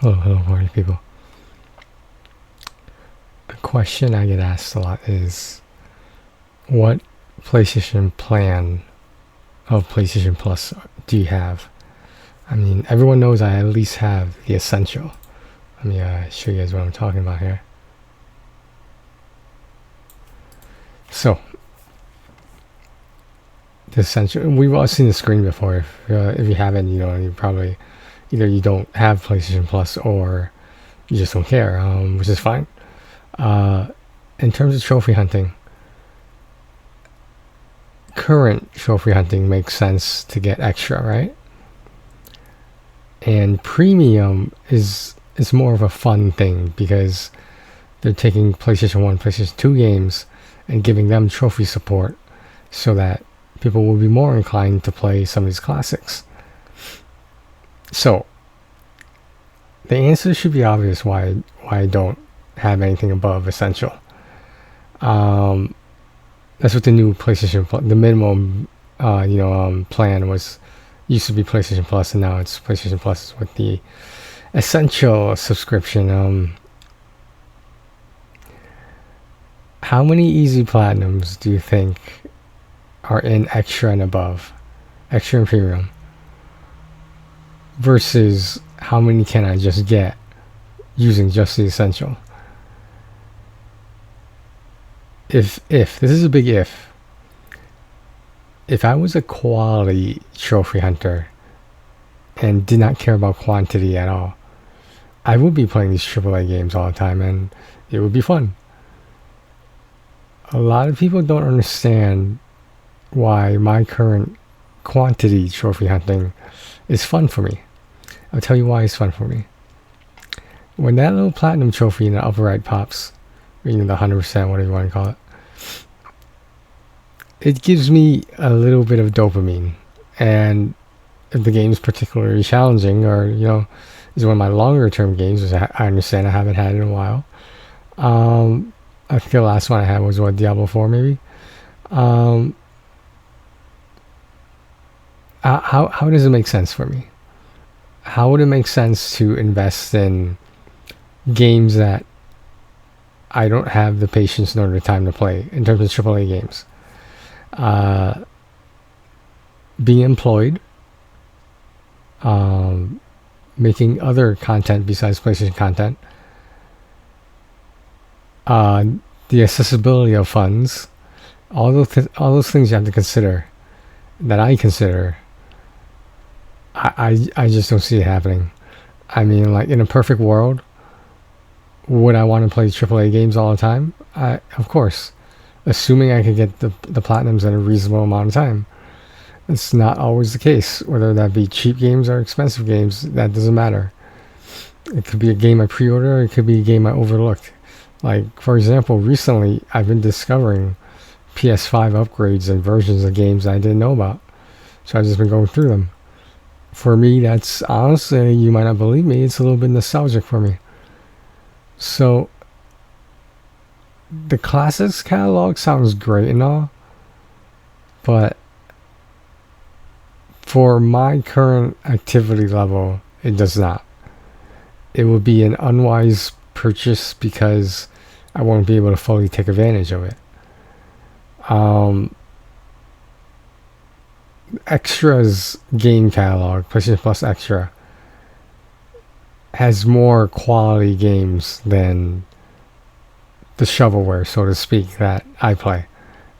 Hello, party people. A question I get asked a lot is, what PlayStation plan of PlayStation Plus do you have? I mean, everyone knows I at least have the Essential. Let me show you guys what I'm talking about here. So, the Essential, we've all seen the screen before. If you haven't, you probably either you don't have PlayStation Plus or you just don't care, which is fine. In terms of trophy hunting, current trophy hunting makes sense to get extra, right? And premium is more of a fun thing because they're taking PlayStation 1, PlayStation 2 games and giving them trophy support so that people will be more inclined to play some of these classics. So, the answer should be obvious why I don't have anything above Essential. That's what the new PlayStation, the minimum, plan used to be PlayStation Plus, and now it's PlayStation Plus with the Essential subscription. How many easy platinums do you think are in extra and above, extra and premium, versus how many can I just get using just the Essential? If this is a big if I was a quality trophy hunter and did not care about quantity at all, I would be playing these AAA games all the time and it would be fun. A lot of people don't understand why my current quantity trophy hunting is fun for me. I'll tell you why it's fun for me. When that little platinum trophy in the upper right pops, the 100%, whatever you want to call it, it gives me a little bit of dopamine. And if the game is particularly challenging, or is one of my longer term games, which I understand I haven't had in a while. I think the last one I had was Diablo 4 maybe. How does it make sense for me? How would it make sense to invest in games that I don't have the patience nor the time to play in terms of AAA games? Being employed, making other content besides PlayStation content, the accessibility of funds, all those things you have to consider, that I consider. I just don't see it happening. I mean, like, in a perfect world, would I want to play AAA games all the time? Of course, assuming I could get the platinums in a reasonable amount of time. It's not always the case. Whether that be cheap games or expensive games, that doesn't matter. It could be a game I pre-order, or it could be a game I overlooked. Like, for example, recently I've been discovering PS5 upgrades and versions of games I didn't know about. So I've just been going through them. For me, that's, honestly, you might not believe me, it's a little bit nostalgic for me. So, the classics catalog sounds great and all, but for my current activity level, it does not. It would be an unwise purchase because I won't be able to fully take advantage of it. Extras game catalog, PlayStation Plus Extra, has more quality games than the shovelware, so to speak, that I play,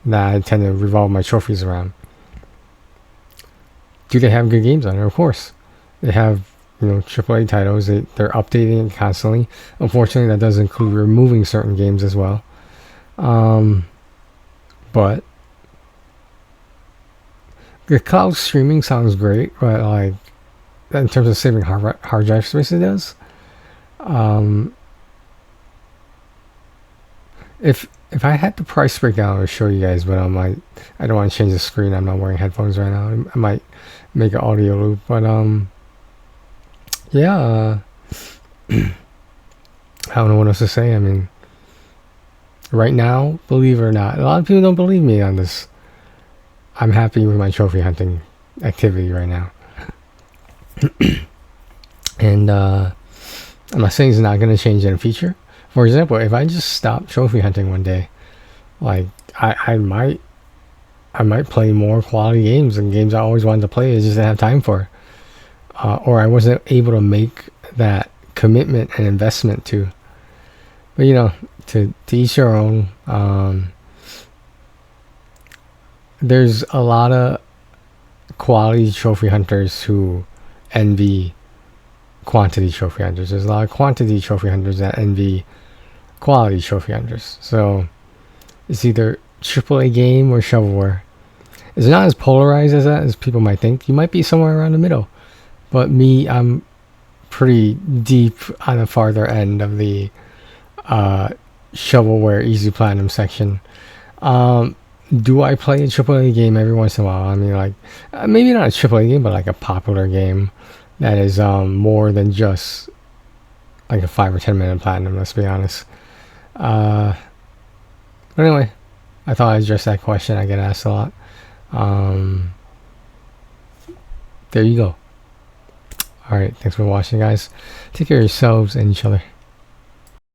that I tend to revolve my trophies around. Do they have good games on it? Of course. They have, AAA titles. They're updating it constantly. Unfortunately, that does include removing certain games as well. But the cloud streaming sounds great, but like, in terms of saving hard drive space, it does. If I had the price breakdown, I would show you guys, but I don't want to change the screen. I'm not wearing headphones right now. I might make an audio loop, but yeah. I don't know what else to say. I mean, right now, believe it or not, a lot of people don't believe me on this. I'm happy with my trophy hunting activity right now. And I'm not saying it's not going to change in the future. For example, if I just stop trophy hunting one day, like I might play more quality games and games I always wanted to play. I just didn't have time for, or I wasn't able to make that commitment and investment to. But you know, to each their own. There's a lot of quality trophy hunters who envy quantity trophy hunters. There's a lot of quantity trophy hunters that envy quality trophy hunters. So it's either AAA game or shovelware. It's not as polarized as that as people might think. You might be somewhere around the middle. But me, I'm pretty deep on the farther end of the shovelware easy platinum section. Do I play a AAA game every once in a while? I mean, like, maybe not a AAA game, but like a popular game that is more than just like a 5 or 10 minute platinum, let's be honest. But anyway, I thought I'd address that question. I get asked a lot. There you go. Alright, thanks for watching, guys. Take care of yourselves and each other.